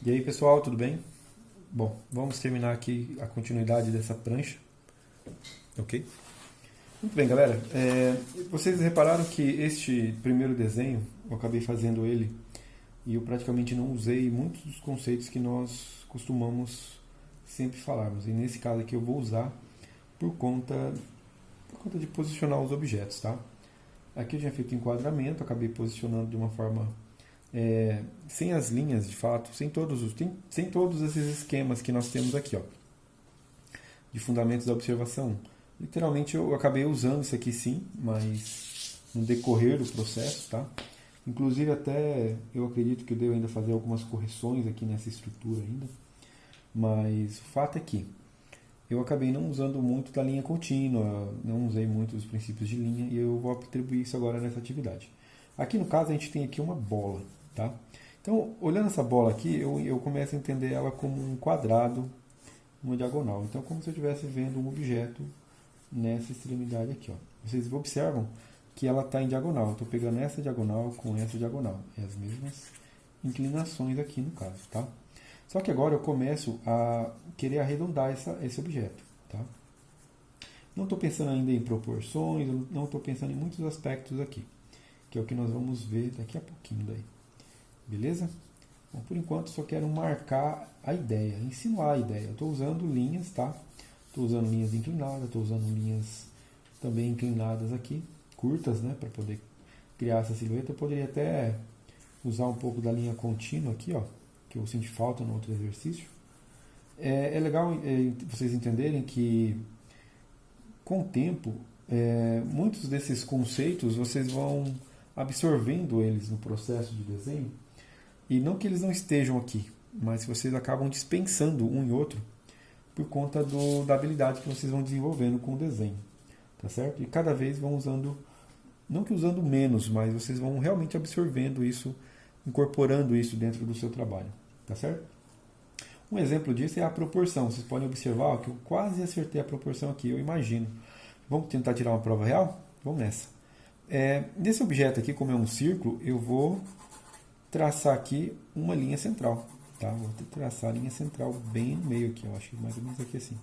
E aí pessoal, tudo bem? Bom, vamos terminar aqui a continuidade dessa prancha, ok? Muito bem, galera. Vocês repararam que este primeiro desenho, eu acabei fazendo ele e eu praticamente não usei muitos dos conceitos que nós costumamos sempre falarmos. E nesse caso aqui eu vou usar por conta de posicionar os objetos, tá? Aqui eu tinha feito enquadramento, acabei posicionando de uma forma sem as linhas de fato, sem todos esses esquemas que nós temos aqui, ó, de fundamentos da observação 1. Literalmente eu acabei usando isso aqui sim, mas no decorrer do processo, tá? Inclusive até eu acredito que eu devo ainda fazer algumas correções aqui nessa estrutura ainda, mas o fato é que eu acabei não usando muito da linha contínua, não usei muito os princípios de linha e eu vou atribuir isso agora nessa atividade. Aqui no caso a gente tem aqui uma bola, tá? Então, olhando essa bola aqui, eu começo a entender ela como um quadrado, uma diagonal. Então, como se eu estivesse vendo um objeto nessa extremidade aqui, ó. Vocês observam que ela está em diagonal. Eu estou pegando essa diagonal com essa diagonal. É as mesmas inclinações aqui no caso, tá? Só que agora eu começo a querer arredondar esse objeto, tá? Não estou pensando ainda em proporções, não estou pensando em muitos aspectos aqui, que é o que nós vamos ver daqui a pouquinho daí. Beleza? Bom, por enquanto só quero marcar a ideia, insinuar a ideia. Eu estou usando linhas, tá? Estou usando linhas inclinadas, estou usando linhas também inclinadas aqui, curtas, né? Para poder criar essa silhueta. Eu poderia até usar um pouco da linha contínua aqui, ó, que eu senti falta no outro exercício. É legal vocês entenderem que com o tempo, muitos desses conceitos vocês vão absorvendo eles no processo de desenho, e não que eles não estejam aqui, mas vocês acabam dispensando um e outro por conta da habilidade que vocês vão desenvolvendo com o desenho, tá certo? E cada vez vão usando, não que usando menos, mas vocês vão realmente absorvendo isso, incorporando isso dentro do seu trabalho, tá certo? Um exemplo disso é a proporção. Vocês podem observar que eu quase acertei a proporção aqui, eu imagino. Vamos tentar tirar uma prova real? Vamos nessa. Nesse objeto aqui, como é um círculo, eu vou traçar aqui uma linha central. Tá? Vou traçar a linha central bem no meio aqui, eu acho que mais ou menos aqui assim.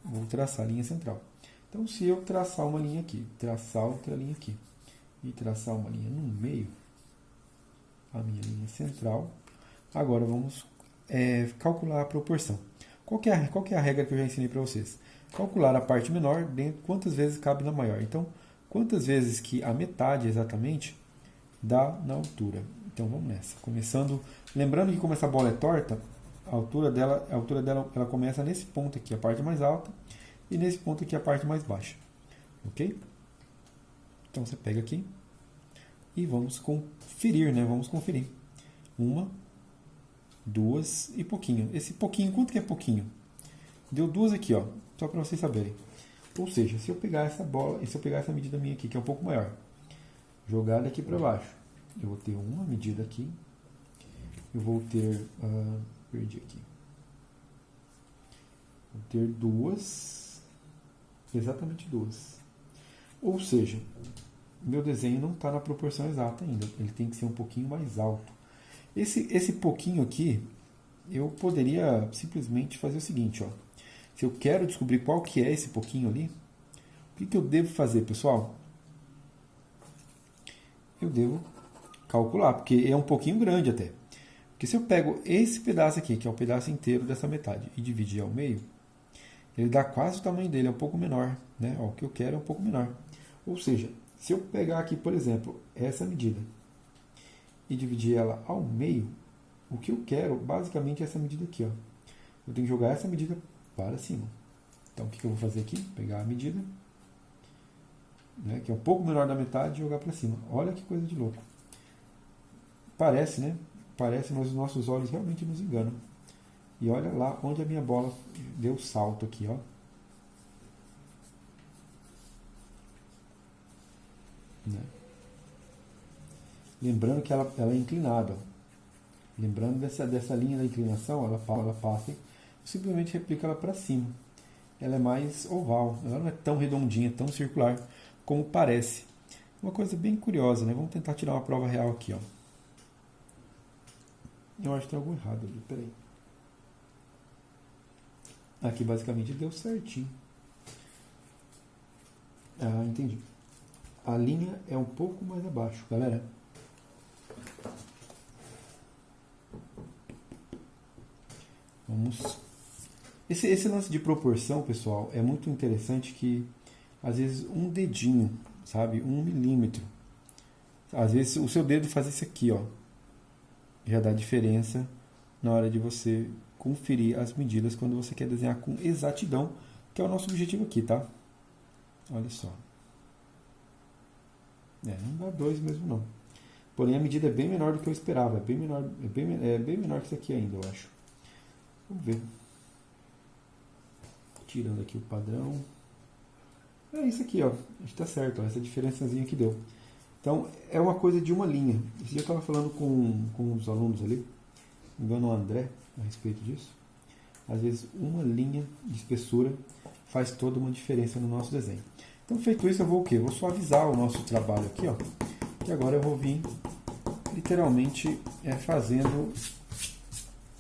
Vou traçar a linha central. Então, se eu traçar uma linha aqui, traçar outra linha aqui, e traçar uma linha no meio, a minha linha central, agora vamos calcular a proporção. Qual que é a regra que eu já ensinei para vocês? Calcular a parte menor dentro quantas vezes cabe na maior. Então, quantas vezes que a metade exatamente dá na altura. Então, vamos nessa. Começando, lembrando que como essa bola é torta, a altura dela ela começa nesse ponto aqui, a parte mais alta, e nesse ponto aqui, a parte mais baixa. Ok? Então, você pega aqui e vamos conferir, né? Vamos conferir. Uma, duas e pouquinho. Esse pouquinho, quanto que é pouquinho? Deu duas aqui, ó, só para vocês saberem. Ou seja, se eu pegar essa bola, e se eu pegar essa medida minha aqui, que é um pouco maior, jogar daqui para baixo, eu vou ter uma medida aqui, eu vou ter, perdi aqui, vou ter duas, exatamente duas. Ou seja, meu desenho não está na proporção exata ainda, ele tem que ser um pouquinho mais alto. Esse pouquinho aqui, eu poderia simplesmente fazer o seguinte, ó. Se eu quero descobrir qual que é esse pouquinho ali, o que eu devo fazer, pessoal? Eu devo calcular, porque é um pouquinho grande até. Porque se eu pego esse pedaço aqui, que é o pedaço inteiro dessa metade, e dividir ao meio, ele dá quase o tamanho dele, é um pouco menor, né? Ó, o que eu quero é um pouco menor. Ou seja, se eu pegar aqui, por exemplo, essa medida e dividir ela ao meio, o que eu quero basicamente é essa medida aqui, ó. Eu tenho que jogar essa medida para cima. Então o que eu vou fazer aqui? Pegar a medida, né, que é um pouco menor da metade, e jogar para cima. Olha que coisa de louco. Parece, né? Parece, mas os nossos olhos realmente nos enganam. E olha lá onde a minha bola deu salto aqui, ó. Né? Lembrando que ela é inclinada. Ó. Lembrando dessa linha da inclinação, ela passa e simplesmente replica ela para cima. Ela é mais oval, ela não é tão redondinha, tão circular como parece. Uma coisa bem curiosa, né? Vamos tentar tirar uma prova real aqui, ó. Eu acho que tem algo errado ali, peraí. Aqui basicamente deu certinho. Ah, entendi. A linha é um pouco mais abaixo, galera. Vamos. Esse lance de proporção, pessoal, é muito interessante que às vezes um dedinho, sabe? 1 milímetro. Às vezes o seu dedo faz isso aqui, ó. Já dá diferença na hora de você conferir as medidas quando você quer desenhar com exatidão, que é o nosso objetivo aqui, tá? Olha só. Não dá 2 mesmo não. Porém a medida é bem menor do que eu esperava. É bem menor que isso aqui ainda, eu acho. Vamos ver. Tirando aqui o padrão. É isso aqui, ó. Acho que tá certo, ó, essa diferençazinha que deu. Então, é uma coisa de uma linha. Esse dia eu estava falando com os alunos ali, me engano o André, a respeito disso. Às vezes, uma linha de espessura faz toda uma diferença no nosso desenho. Então, feito isso, eu vou o quê? Vou suavizar o nosso trabalho aqui, ó. E agora eu vou vir, literalmente, fazendo,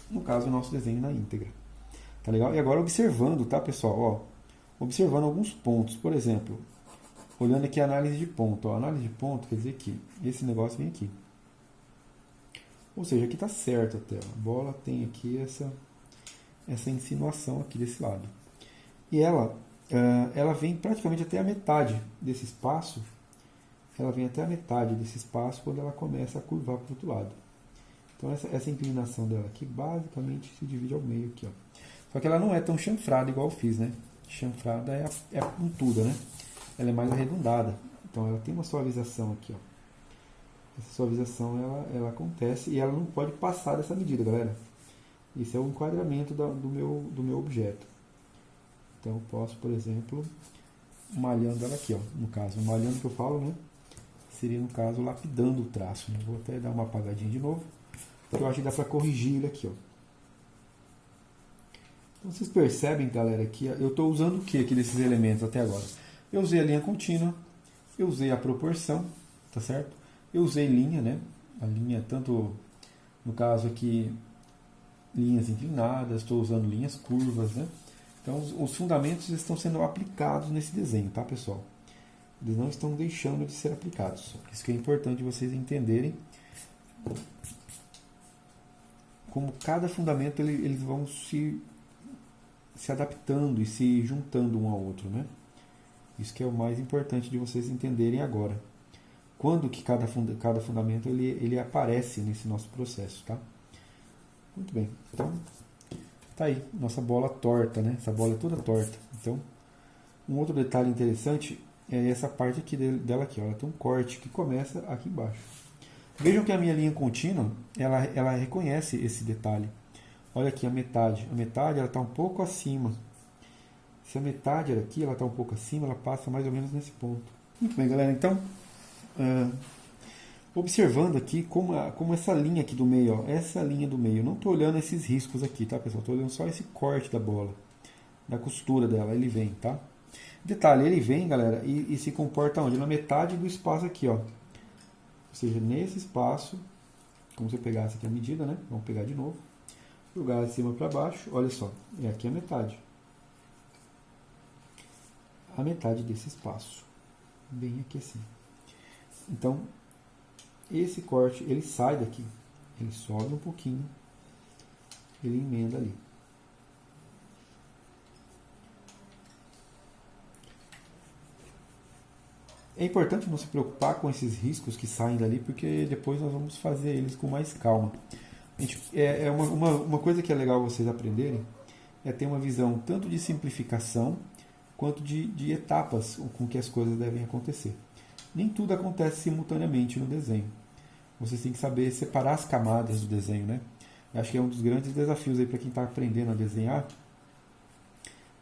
no caso, o nosso desenho na íntegra. Tá legal? E agora observando, tá, pessoal? Ó, observando alguns pontos. Por exemplo, olhando aqui a análise de ponto. Ó, análise de ponto quer dizer que esse negócio vem aqui. Ou seja, aqui está certo até. A bola tem aqui essa insinuação aqui desse lado. E ela vem praticamente até a metade desse espaço. Ela vem até a metade desse espaço quando ela começa a curvar para o outro lado. Então essa inclinação dela aqui basicamente se divide ao meio aqui, ó. Só que ela não é tão chanfrada igual eu fiz, né? Chanfrada é a pontuda, né? Ela é mais arredondada. Então ela tem uma suavização aqui, ó. Essa suavização ela acontece e ela não pode passar dessa medida, galera. Isso é o enquadramento do meu objeto. Então eu posso, por exemplo, malhando ela aqui, ó. No caso, malhando que eu falo, né? Seria, no caso, lapidando o traço. Né? Vou até dar uma apagadinha de novo, porque eu acho que dá para corrigir ele aqui, ó. Então, vocês percebem, galera, que eu estou usando o que aqui desses elementos até agora? Eu usei a linha contínua, eu usei a proporção, tá certo? Eu usei linha, né? A linha, tanto no caso aqui, linhas inclinadas, estou usando linhas curvas, né? Então, os fundamentos estão sendo aplicados nesse desenho, tá, pessoal? Eles não estão deixando de ser aplicados. Isso que é importante vocês entenderem como cada fundamento eles vão se adaptando e se juntando um ao outro, né? Isso que é o mais importante de vocês entenderem agora. Quando que cada fundamento ele aparece nesse nosso processo, tá? Muito bem. Então, tá aí, nossa bola torta, né? Essa bola é toda torta. Então, um outro detalhe interessante é essa parte aqui dela aqui, ó. Ela tem um corte que começa aqui embaixo. Vejam que a minha linha contínua, ela reconhece esse detalhe. Olha aqui a metade. A metade ela está um pouco acima. Se a metade era aqui, ela está um pouco acima, ela passa mais ou menos nesse ponto. Muito bem, galera. Então, observando aqui como essa linha aqui do meio, ó, essa linha do meio, eu não estou olhando esses riscos aqui, tá, pessoal? Estou olhando só esse corte da bola, da costura dela, ele vem, tá? Detalhe, ele vem, galera, e se comporta onde? Na metade do espaço aqui, ó. Ou seja, nesse espaço, como se eu pegasse aqui a medida, né? Vamos pegar de novo. Jogar de cima para baixo, olha só, é aqui a metade. A metade desse espaço. Bem aqui assim. Então, esse corte, ele sai daqui. Ele sobe um pouquinho. Ele emenda ali. É importante não se preocupar com esses riscos que saem dali, porque depois nós vamos fazer eles com mais calma. Uma coisa que é legal vocês aprenderem é ter uma visão tanto de simplificação quanto de etapas com que as coisas devem acontecer. Nem tudo acontece simultaneamente no desenho. Vocês têm que saber separar as camadas do desenho, né? Eu acho que é um dos grandes desafios aí para quem está aprendendo a desenhar,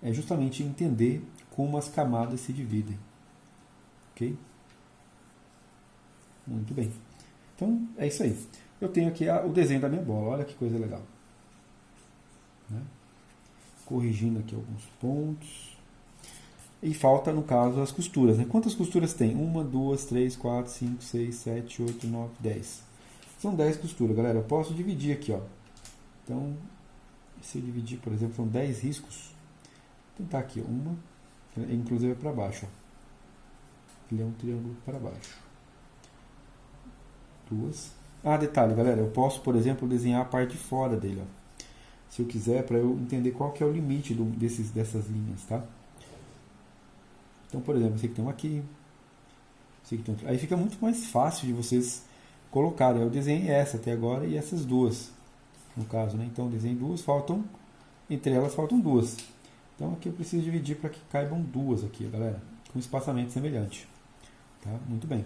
é justamente entender como as camadas se dividem. Ok? Muito bem. Então, é isso aí. Eu tenho aqui o desenho da minha bola. Olha que coisa legal. Né? Corrigindo aqui alguns pontos. E falta, no caso, as costuras. Né? Quantas costuras tem? 1, 2, 3, 4, 5, 6, 7, 8, 9, 10. São 10 costuras, galera. Eu posso dividir aqui, ó. Então, se eu dividir, por exemplo, são 10 riscos. Vou tentar aqui, uma, inclusive é para baixo, ó. Ele é um triângulo para baixo. Duas. Ah, detalhe, galera, eu posso, por exemplo, desenhar a parte de fora dele, ó. Se eu quiser, para eu entender qual que é o limite dessas linhas, tá? Então, por exemplo, esse aqui tem um aqui. Esse aqui tem outro. Aí fica muito mais fácil de vocês colocarem. Eu desenhei essa até agora e essas duas, no caso, né? Então, eu desenhei duas, entre elas faltam duas. Então, aqui eu preciso dividir para que caibam duas aqui, galera, com espaçamento semelhante. Tá? Muito bem.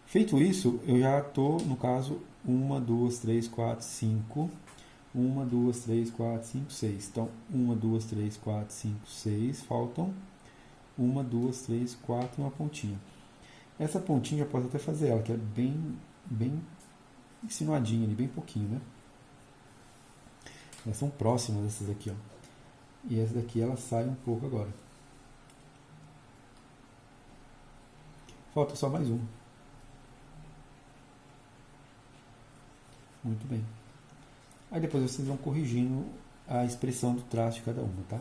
Feito isso, eu já estou, no caso, 1, 2, 3, 4, 5. 1, 2, 3, 4, 5, 6. Então, 1, 2, 3, 4, 5, 6. Faltam 1, 2, 3, 4 e uma pontinha. Essa pontinha eu posso até fazer ela, que é bem insinuadinha ali, bem pouquinho, né? Elas são próximas dessas aqui, ó. E essa daqui ela sai um pouco agora. Falta só mais uma. Muito bem. Aí depois vocês vão corrigindo a expressão do traço de cada uma, tá?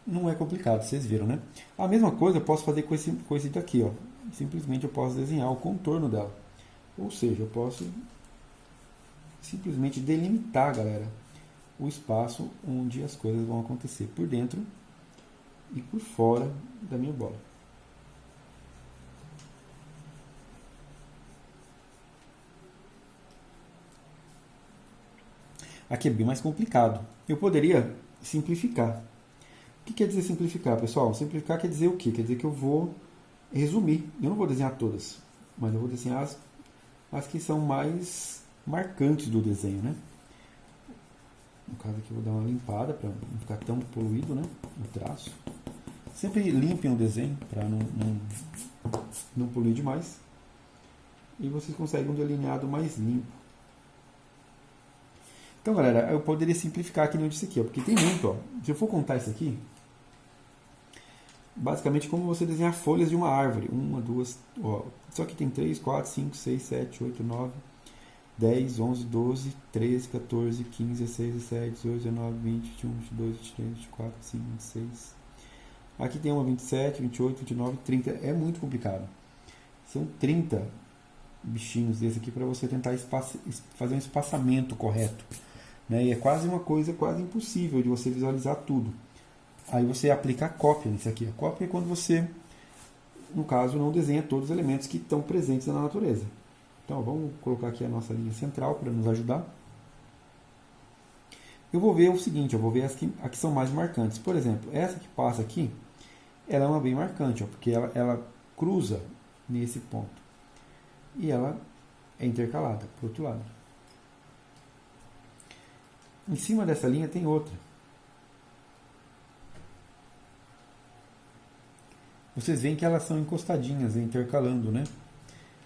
Não é complicado, vocês viram, né? A mesma coisa eu posso fazer com esse daqui, ó. Simplesmente eu posso desenhar o contorno dela. Ou seja, eu posso simplesmente delimitar, galera, o espaço onde as coisas vão acontecer por dentro e por fora da minha bola. Aqui é bem mais complicado. Eu poderia simplificar. O que quer dizer simplificar, pessoal? Simplificar quer dizer o quê? Quer dizer que eu vou resumir. Eu não vou desenhar todas, mas eu vou desenhar as que são mais marcantes do desenho, né? No caso aqui eu vou dar uma limpada para não ficar tão poluído, né? O traço. Sempre limpem o desenho para não poluir demais. E vocês conseguem um delineado mais limpo. Então, galera, eu poderia simplificar aqui no disso aqui, ó, porque tem muito, ó. Se eu for contar isso aqui, basicamente como você desenhar folhas de uma árvore. 1, 2, ó. Só que tem 3, 4, 5, 6, 7, 8, 9, 10, 11, 12, 13, 14, 15, 16, 17, 18, 19, 20, 21, 22, 23, 24, 25, 26. Aqui tem uma 27, 28, 29, 30. É muito complicado. São 30 bichinhos desse aqui para você tentar fazer um espaçamento correto. Né? E é quase uma coisa quase impossível de você visualizar tudo. Aí você aplica a cópia nisso aqui. A cópia é quando você, no caso, não desenha todos os elementos que estão presentes na natureza. Então, vamos colocar aqui a nossa linha central para nos ajudar. Eu vou ver o seguinte, eu vou ver as que são mais marcantes. Por exemplo, essa que passa aqui, ela é uma bem marcante, ó, porque ela cruza nesse ponto. E ela é intercalada para o outro lado. Em cima dessa linha tem outra. Vocês veem que elas são encostadinhas, intercalando, né?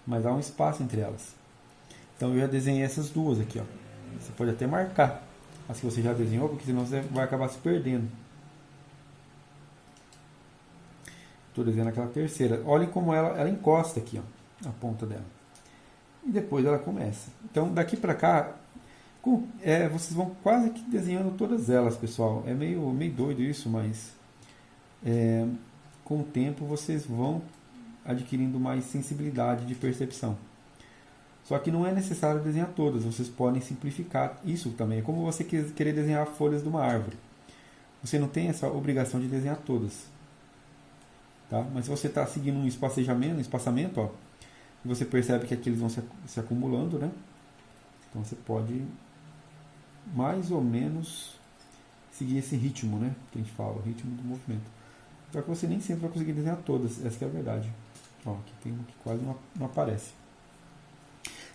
Mas há um espaço entre elas. Então eu já desenhei essas duas aqui, ó. Você pode até marcar as que você já desenhou, porque senão você vai acabar se perdendo. Estou desenhando aquela terceira. Olhem como ela encosta aqui, ó, a ponta dela. E depois ela começa. Então daqui para cá, vocês vão quase que desenhando todas elas, pessoal. É meio doido isso, mas com o tempo vocês vão adquirindo mais sensibilidade de percepção. Só que não é necessário desenhar todas, vocês podem simplificar isso também. É como você querer desenhar folhas de uma árvore. Você não tem essa obrigação de desenhar todas. Tá? Mas se você está seguindo um espaçamento, ó, e você percebe que aqueles vão se acumulando, né? Então você pode mais ou menos seguir esse ritmo, né? Que a gente fala, o ritmo do movimento. Só que você nem sempre vai conseguir desenhar todas, essa que é a verdade. Ó, aqui tem uma que quase não aparece.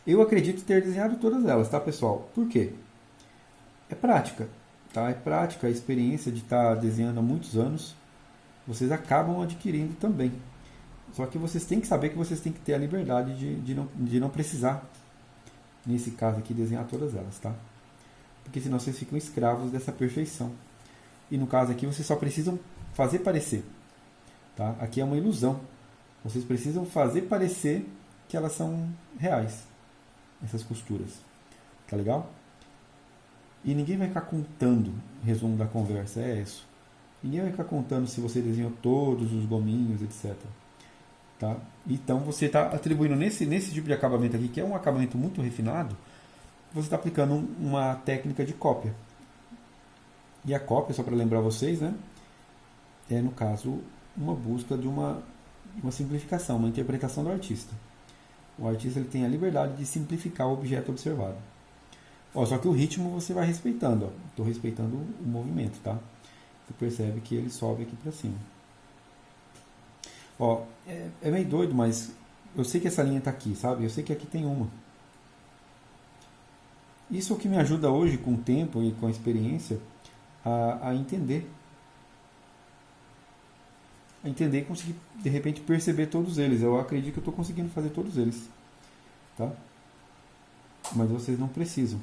Eu acredito ter desenhado todas elas, tá, pessoal? Por quê? É prática, tá? É prática, a experiência de estar desenhando há muitos anos, vocês acabam adquirindo também. Só que vocês têm que saber que vocês têm que ter a liberdade de não precisar, nesse caso aqui, desenhar todas elas, tá? Porque senão vocês ficam escravos dessa perfeição. E no caso aqui, vocês só precisam fazer parecer, tá? Aqui é uma ilusão. Vocês precisam fazer parecer que elas são reais. essas costuras. Tá legal? E ninguém vai ficar contando, resumo da conversa é isso. Ninguém vai ficar contando se você desenhou todos os gominhos, etc. Tá? Então você está atribuindo nesse tipo de acabamento aqui, que é um acabamento muito refinado, você está aplicando uma técnica de cópia. E a cópia, só para lembrar vocês, né, é no caso uma busca de uma simplificação, uma interpretação do artista. O artista ele tem a liberdade de simplificar o objeto observado. Ó, só que o ritmo você vai respeitando. Estou respeitando o movimento, tá? Você percebe que ele sobe aqui para cima. Ó, é meio doido, mas eu sei que essa linha está aqui, sabe? Eu sei que aqui tem uma. Isso é o que me ajuda hoje, com o tempo e com a experiência, a entender. A entender e conseguir, de repente, perceber todos eles. Eu acredito que eu estou conseguindo fazer todos eles. Tá? Mas vocês não precisam.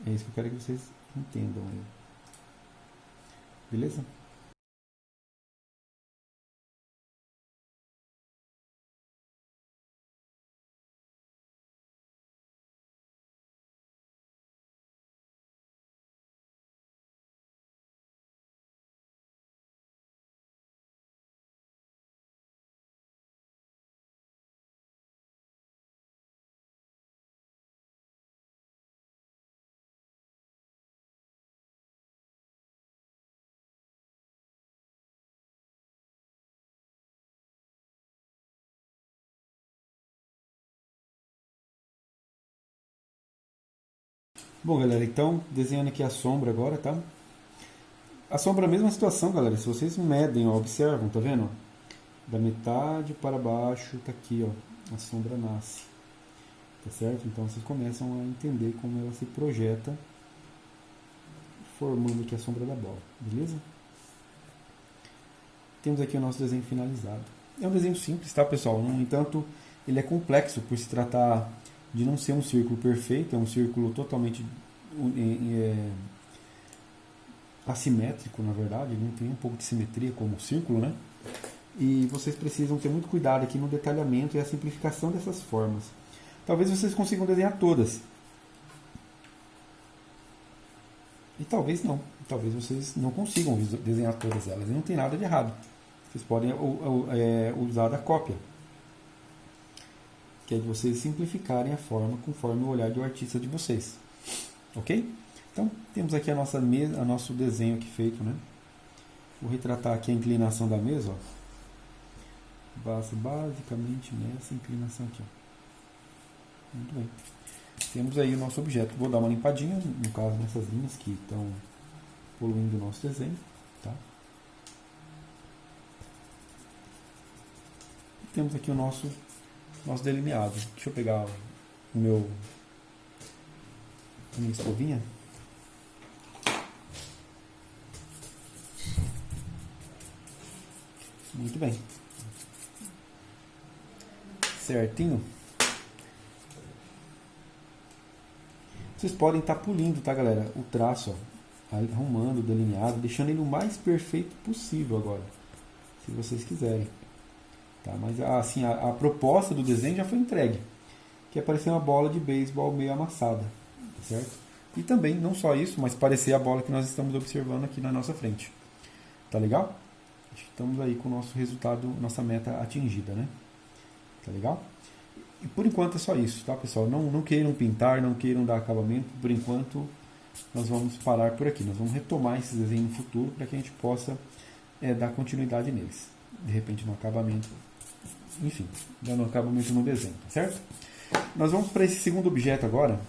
É isso que eu quero que vocês entendam aí. Beleza? Bom, galera, então, desenhando aqui a sombra agora, tá? A sombra é a mesma situação, galera. Se vocês medem, ó, observam, tá vendo? Da metade para baixo, tá aqui, ó, a sombra nasce. Tá certo? Então vocês começam a entender como ela se projeta, formando aqui a sombra da bola, beleza? Temos aqui o nosso desenho finalizado. É um desenho simples, tá, pessoal? No entanto, ele é complexo por se tratar de não ser um círculo perfeito, é um círculo totalmente assimétrico, na verdade, ele não tem um pouco de simetria como o círculo, né? E vocês precisam ter muito cuidado aqui no detalhamento e a simplificação dessas formas. Talvez vocês consigam desenhar todas. E talvez não. Talvez vocês não consigam desenhar todas elas. E não tem nada de errado. Vocês podem usar da cópia, que é de vocês simplificarem a forma conforme o olhar do artista de vocês. Ok? Então, temos aqui a nossa mesa, o nosso desenho aqui feito, né? Vou retratar aqui a inclinação da mesa, ó. Basicamente nessa inclinação aqui, ó. Muito bem. Temos aí o nosso objeto. Vou dar uma limpadinha, no caso, nessas linhas que estão poluindo o nosso desenho, tá? E temos aqui o nosso delineado. Deixa eu pegar a minha escovinha. Muito bem. Certinho. Vocês podem estar polindo, tá, galera? O traço, ó, arrumando o delineado, deixando ele o mais perfeito possível agora, se vocês quiserem. Tá? Mas assim, a proposta do desenho já foi entregue, que é parecer uma bola de beisebol meio amassada, certo? E também, não só isso, mas parecer a bola que nós estamos observando aqui na nossa frente. Tá legal? Estamos aí com o nosso resultado, nossa meta atingida, né? Tá legal? E por enquanto é só isso, tá, pessoal? Não queiram pintar, não queiram dar acabamento. Por enquanto, nós vamos parar por aqui. Nós vamos retomar esses desenhos no futuro para que a gente possa dar continuidade neles. De repente, no acabamento. Enfim, dando acabamento no desenho, tá certo? Nós vamos para esse segundo objeto agora,